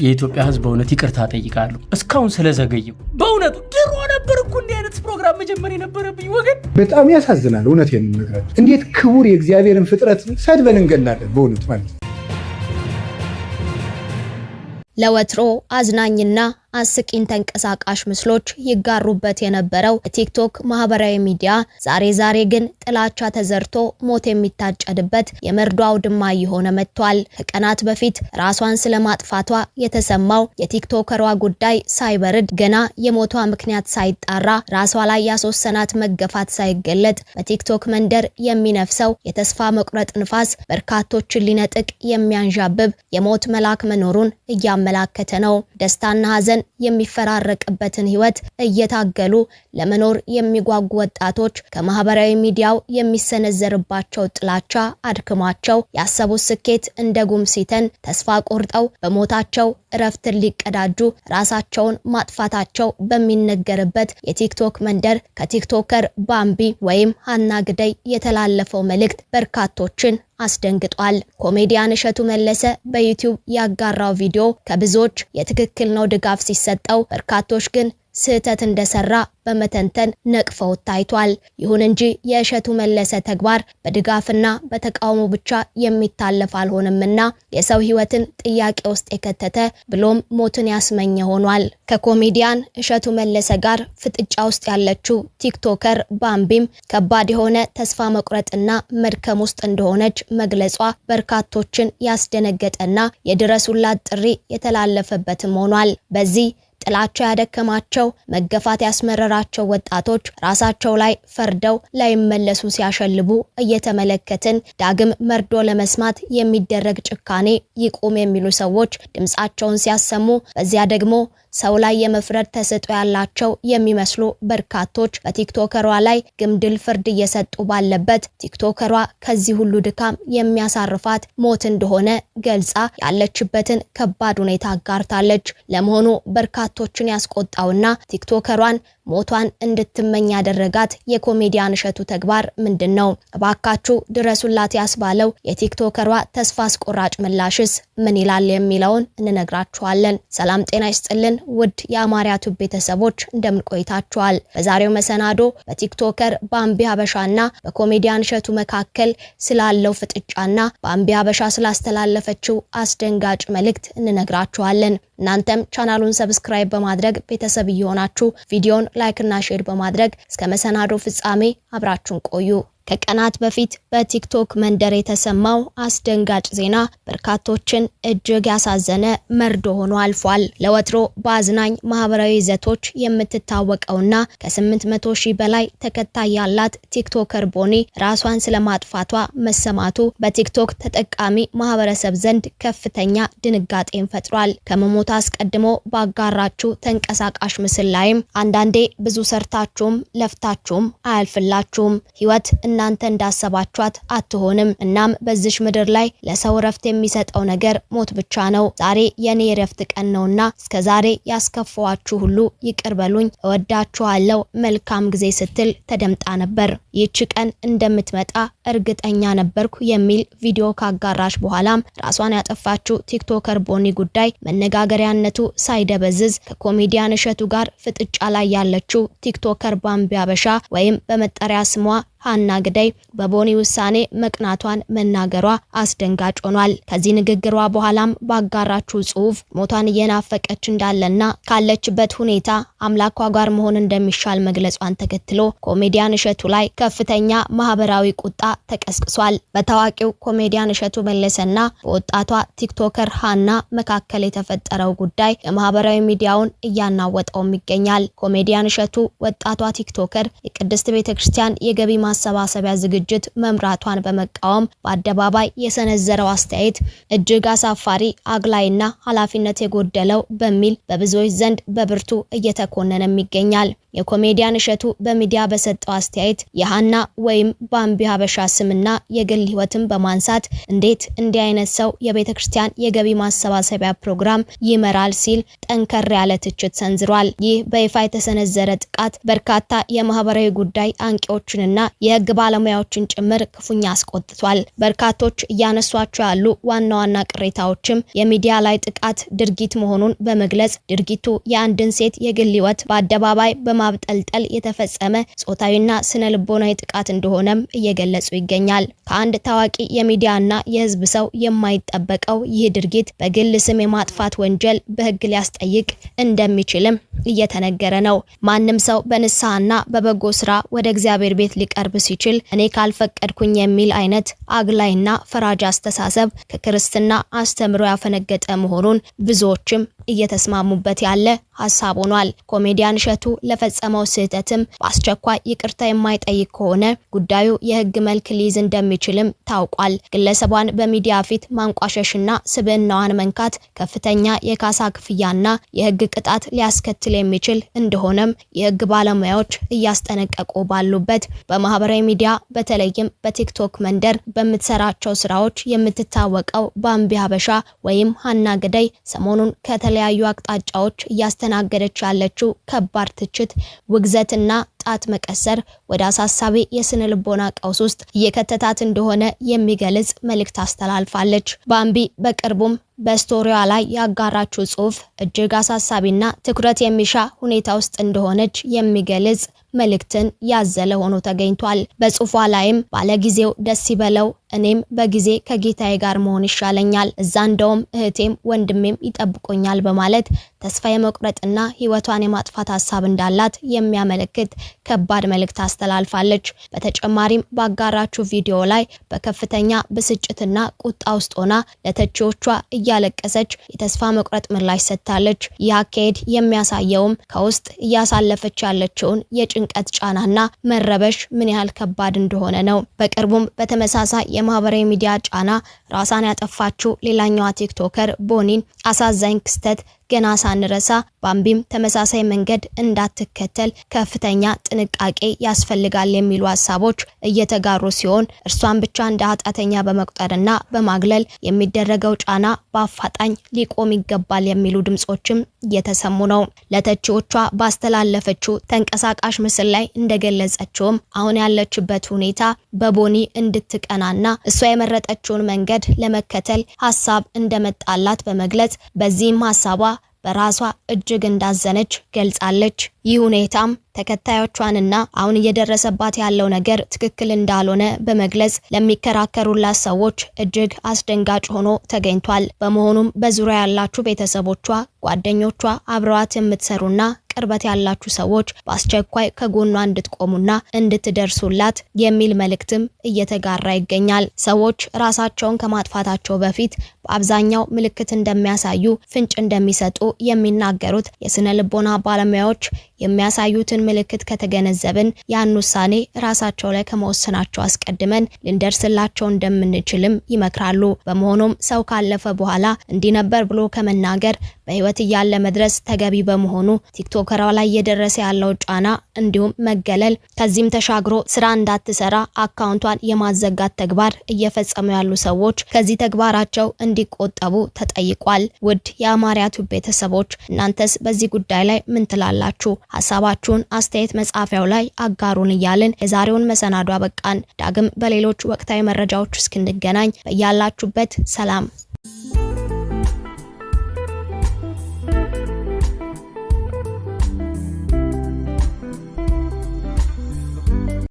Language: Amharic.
የኢትዮጵያ ሕዝብ በእውነት ይቅርታ ጠይቃለሁ እስካሁን ስለዘገየው። በእውነቱ ድሮ ነበር እኮ እንዲህ አይነት ፕሮግራም መጀመር የነበረብኝ ወገን። በጣም ያሳዝናል። እውነቴን ነው የምነግራችሁ። እንዴት ክቡር የእግዚአብሔርን ፍጥረት ሰድበን እንገላለን በእውነት ማለት ነው። ለወትሮ አዝናኝና አስቂኝ ተንቀሳቃሽ ምስሎች ይጋሩበት የነበረው ቲክቶክ ማህበራዊ ሚዲያ ዛሬ ግን ጥላቻ ተዘርቶ ሞት የሚታጨድበት የመርዶ አውድማ እየሆነ መጥቷል። ከቀናት በፊት ራሷን ስለማጥፋቷ የተሰማው የቲክቶከሯ ጉዳይ ሳይበርድ ገና የሞቷ ምክንያት ሳይጣራ ራሷ ላይ ያስወሰናት መገፋት ሳይገለጥ በቲክቶክ መንደር የሚነፍሰው የተስፋ መቁረጥ ንፋስ በርካቶችን ሊነጥቅ የሚያንዣብብ የሞት መልአክ መኖሩን እያመላከተ ነው። ደስታና ሐዘን የሚፈራረቅበትን ህይወት እየታገሉ ለመኖር የሚጓጉ ወጣቶች ከማህበራዊ ሚዲያው የሚሰነዘርባቸው ጥላቻ አድክሟቸው ያሰቡት ስኬት እንደ ጉም ሲተን ተስፋ ቆርጠው በሞታቸው እረፍትን ሊቀዳጁ ራሳቸውን ማጥፋታቸው በሚነገርበት የቲክቶክ መንደር ከቲክቶከር ባምቢ ወይም ሀና ግደይ የተላለፈው መልእክት በርካቶችን አስደንግጧል። ኮሜዲያን እሸቱ መለሰ በዩቲዩብ ያጋራው ቪዲዮ ከብዙዎች የትክክል ነው ድጋፍ ሲሰጠው፣ በርካቶች ግን ስህተት እንደሰራ በመተንተን ነቅፈው ታይቷል። ይሁን እንጂ የእሸቱ መለሰ ተግባር በድጋፍና በተቃውሞ ብቻ የሚታለፍ አልሆነምና የሰው ህይወትን ጥያቄ ውስጥ የከተተ ብሎም ሞትን ያስመኘ ሆኗል። ከኮሜዲያን እሸቱ መለሰ ጋር ፍጥጫ ውስጥ ያለችው ቲክቶከር ባምቢም ከባድ የሆነ ተስፋ መቁረጥና መድከም ውስጥ እንደሆነች መግለጿ በርካቶችን ያስደነገጠና የድረሱላት ጥሪ የተላለፈበትም ሆኗል። በዚህ ጥላቻ ያደከማቸው መገፋት ያስመረራቸው ወጣቶች ራሳቸው ላይ ፈርደው ላይመለሱ ሲያሸልቡ እየተመለከትን ዳግም መርዶ ለመስማት የሚደረግ ጭካኔ ይቁም የሚሉ ሰዎች ድምጻቸውን ሲያሰሙ፣ በዚያ ደግሞ ሰው ላይ የመፍረድ ተሰጥኦ ያላቸው የሚመስሉ በርካቶች በቲክቶከሯ ላይ ግምድል ፍርድ እየሰጡ ባለበት ቲክቶከሯ ከዚህ ሁሉ ድካም የሚያሳርፋት ሞት እንደሆነ ገልጻ ያለችበትን ከባድ ሁኔታ አጋርታለች። ለመሆኑ በርካቶችን ያስቆጣውና ቲክቶከሯን ሞቷን እንድትመኝ ያደረጋት የኮሜዲያን እሸቱ ተግባር ምንድነው? እባካችሁ ድረሱላት ያስባለው የቲክቶከሯ ተስፋ አስቆራጭ ምላሽስ ምን ይላል የሚለውን እንነግራችኋለን። ሰላም ጤና ይስጥልን ውድ የአማርያ ቱብ ቤተሰቦች እንደምን ቆይታችኋል? በዛሬው መሰናዶ በቲክቶከር ባምቢ ሀበሻና በኮሜዲያን እሸቱ መካከል ስላለው ፍጥጫና ባምቢ ሀበሻ ስላስተላለፈችው አስደንጋጭ መልእክት እንነግራችኋለን። እናንተም ቻናሉን ሰብስክራይብ በማድረግ ቤተሰብ እየሆናችሁ ቪዲዮን ላይክ እና ሼር በማድረግ እስከ መሰናዶ ፍጻሜ አብራችሁን ቆዩ። ከቀናት በፊት በቲክቶክ መንደር የተሰማው አስደንጋጭ ዜና በርካቶችን እጅግ ያሳዘነ መርዶ ሆኖ አልፏል። ለወትሮ በአዝናኝ ማህበራዊ ይዘቶች የምትታወቀውና ከ800 ሺህ በላይ ተከታይ ያላት ቲክቶከር ቦኒ ራሷን ስለማጥፋቷ መሰማቱ በቲክቶክ ተጠቃሚ ማህበረሰብ ዘንድ ከፍተኛ ድንጋጤን ፈጥሯል። ከመሞት አስቀድሞ ባጋራችሁ ተንቀሳቃሽ ምስል ላይም አንዳንዴ ብዙ ሰርታችሁም ለፍታችሁም አያልፍላችሁም፣ ህይወት እናንተ እንዳሰባችኋት አትሆንም። እናም በዚሽ ምድር ላይ ለሰው ረፍት የሚሰጠው ነገር ሞት ብቻ ነው። ዛሬ የኔ ረፍት ቀን ነውና እስከዛሬ ያስከፋዋችሁ ሁሉ ይቅር በሉኝ፣ እወዳችኋለሁ፣ መልካም ጊዜ ስትል ተደምጣ ነበር። ይህች ቀን እንደምትመጣ እርግጠኛ ነበርኩ የሚል ቪዲዮ ካጋራሽ በኋላም ራሷን ያጠፋችው ቲክቶከር ቦኒ ጉዳይ መነጋገሪያነቱ ሳይደበዝዝ ከኮሜዲያን እሸቱ ጋር ፍጥጫ ላይ ያለችው ቲክቶከር ባምቢ ሀበሻ ወይም በመጠሪያ ስሟ ሀና ግደይ በቦኒ ውሳኔ መቅናቷን መናገሯ አስደንጋጭ ሆኗል። ከዚህ ንግግሯ በኋላም ባጋራችው ጽሁፍ ሞቷን እየናፈቀች እንዳለና ካለችበት ሁኔታ አምላኳ ጋር መሆን እንደሚሻል መግለጿን ተከትሎ ኮሜዲያን እሸቱ ላይ ከፍተኛ ማህበራዊ ቁጣ ተቀስቅሷል። በታዋቂው ኮሜዲያን እሸቱ መለሰና በወጣቷ ቲክቶከር ሀና መካከል የተፈጠረው ጉዳይ የማህበራዊ ሚዲያውን እያናወጠውም ይገኛል። ኮሜዲያን እሸቱ ወጣቷ ቲክቶከር የቅድስት ቤተክርስቲያን የገቢ ማሰባሰቢያ ዝግጅት መምራቷን በመቃወም በአደባባይ የሰነዘረው አስተያየት እጅግ አሳፋሪ፣ አግላይና ኃላፊነት የጎደለው በሚል በብዙዎች ዘንድ በብርቱ እየተኮነነም ይገኛል። የኮሜዲያን እሸቱ በሚዲያ በሰጠው አስተያየት የሃና ወይም ባምቢ ሀበሻ ስምና የግል ህይወትን በማንሳት እንዴት እንዲህ አይነት ሰው የቤተክርስቲያን የገቢ ማሰባሰቢያ ፕሮግራም ይመራል ሲል ጠንከር ያለ ትችት ሰንዝሯል። ይህ በይፋ የተሰነዘረ ጥቃት በርካታ የማህበራዊ ጉዳይ አንቂዎችንና የህግ ባለሙያዎችን ጭምር ክፉኛ አስቆጥቷል። በርካቶች እያነሷቸው ያሉ ዋና ዋና ቅሬታዎችም የሚዲያ ላይ ጥቃት ድርጊት መሆኑን በመግለጽ ድርጊቱ የአንድን ሴት የግል ህይወት በአደባባይ በማብጠልጠል የተፈጸመ ጾታዊና ስነ ልቦናዊ ጥቃት እንደሆነም እየገለጹ ይገኛል። ከአንድ ታዋቂ የሚዲያና የህዝብ ሰው የማይጠበቀው ይህ ድርጊት በግል ስም የማጥፋት ወንጀል በህግ ሊያስጠይቅ እንደሚችልም እየተነገረ ነው። ማንም ሰው በንስሐና በበጎ ስራ ወደ እግዚአብሔር ቤት ሊቀርብ ሲችል እኔ ካልፈቀድኩኝ የሚል አይነት አግላይና ፈራጅ አስተሳሰብ ከክርስትና አስተምሮ ያፈነገጠ መሆኑን ብዙዎችም እየተስማሙበት ያለ ሐሳብ ሆኗል። ኮሜዲያን እሸቱ ለፈጸመው ስህተትም በአስቸኳይ ይቅርታ የማይጠይቅ ከሆነ ጉዳዩ የህግ መልክ ሊይዝ እንደሚችልም ታውቋል። ግለሰቧን በሚዲያ ፊት ማንቋሸሽና ስብዕናዋን መንካት ከፍተኛ የካሳ ክፍያና የህግ ቅጣት ሊያስከትል የሚችል እንደሆነም የህግ ባለሙያዎች እያስጠነቀቁ ባሉበት በማህበራዊ ሚዲያ በተለይም በቲክቶክ መንደር በምትሰራቸው ስራዎች የምትታወቀው ባምቢ ሀበሻ ወይም ሀና ገዳይ ሰሞኑን ከተለያዩ አቅጣጫዎች እያስተናገደች ያለችው ከባድ ትችት፣ ውግዘትና ጣት መቀሰር ወደ አሳሳቢ የስነ ልቦና ቀውስ ውስጥ እየከተታት እንደሆነ የሚገልጽ መልእክት አስተላልፋለች። ባምቢ በቅርቡም በስቶሪዋ ላይ ያጋራችው ጽሑፍ እጅግ አሳሳቢና ትኩረት የሚሻ ሁኔታ ውስጥ እንደሆነች የሚገልጽ መልእክትን ያዘለ ሆኖ ተገኝቷል። በጽሑፏ ላይም ባለጊዜው ደስ ይበለው፣ እኔም በጊዜ ከጌታዬ ጋር መሆን ይሻለኛል፣ እዛ እንደውም እህቴም ወንድሜም ይጠብቆኛል በማለት ተስፋ የመቁረጥና ህይወቷን የማጥፋት ሀሳብ እንዳላት የሚያመለክት ከባድ መልእክት አስተላልፋለች። በተጨማሪም ባጋራችው ቪዲዮ ላይ በከፍተኛ ብስጭትና ቁጣ ውስጥ ሆና ለተቺዎቿ እያለቀሰች የተስፋ መቁረጥ ምላሽ ሰጥታለች። ይህ አካሄድ የሚያሳየውም ከውስጥ እያሳለፈች ያለችውን የጭንቀት ጫናና መረበሽ ምን ያህል ከባድ እንደሆነ ነው። በቅርቡም በተመሳሳይ የማህበራዊ ሚዲያ ጫና ራሷን ያጠፋችው ሌላኛዋ ቲክቶከር ቦኒን አሳዛኝ ክስተት ገና ሳንረሳ ባምቢም ተመሳሳይ መንገድ እንዳትከተል ከፍተኛ ጥንቃቄ ያስፈልጋል የሚሉ ሀሳቦች እየተጋሩ ሲሆን እርሷን ብቻ እንደ ኃጢአተኛ በመቁጠርና በማግለል የሚደረገው ጫና በአፋጣኝ ሊቆም ይገባል የሚሉ ድምጾችም እየተሰሙ ነው። ለተቺዎቿ ባስተላለፈችው ተንቀሳቃሽ ምስል ላይ እንደገለጸችውም አሁን ያለችበት ሁኔታ በቦኒ እንድትቀናና እሷ የመረጠችውን መንገድ ለመከተል ሀሳብ እንደመጣላት በመግለጽ በዚህም ሀሳቧ በራሷ እጅግ እንዳዘነች ገልጻለች። ይህ ሁኔታም ተከታዮቿንና አሁን እየደረሰባት ያለው ነገር ትክክል እንዳልሆነ በመግለጽ ለሚከራከሩላት ሰዎች እጅግ አስደንጋጭ ሆኖ ተገኝቷል። በመሆኑም በዙሪያ ያላችሁ ቤተሰቦቿ፣ ጓደኞቿ፣ አብረዋት የምትሰሩና ቅርበት ያላችሁ ሰዎች በአስቸኳይ ከጎኗ እንድትቆሙና እንድትደርሱላት የሚል መልእክትም እየተጋራ ይገኛል። ሰዎች ራሳቸውን ከማጥፋታቸው በፊት በአብዛኛው ምልክት እንደሚያሳዩ ፍንጭ እንደሚሰጡ የሚናገሩት የስነ ልቦና ባለሙያዎች የሚያሳዩትን ምልክት ከተገነዘብን ያን ውሳኔ ራሳቸው ላይ ከመወሰናቸው አስቀድመን ልንደርስላቸው እንደምንችልም ይመክራሉ። በመሆኑም ሰው ካለፈ በኋላ እንዲህ ነበር ብሎ ከመናገር በህይወት እያለ መድረስ ተገቢ በመሆኑ ቲክቶከሯ ላይ እየደረሰ ያለው ጫና እንዲሁም መገለል ከዚህም ተሻግሮ ስራ እንዳትሰራ አካውንቷን የማዘጋት ተግባር እየፈጸሙ ያሉ ሰዎች ከዚህ ተግባራቸው እንዲቆጠቡ ተጠይቋል። ውድ የአማርያ ቲዩብ ቤተሰቦች እናንተስ በዚህ ጉዳይ ላይ ምን ትላላችሁ? ሐሳባችሁን አስተያየት መጻፊያው ላይ አጋሩን እያልን የዛሬውን መሰናዶ አበቃን። ዳግም በሌሎች ወቅታዊ መረጃዎች እስክንገናኝ በያላችሁበት ሰላም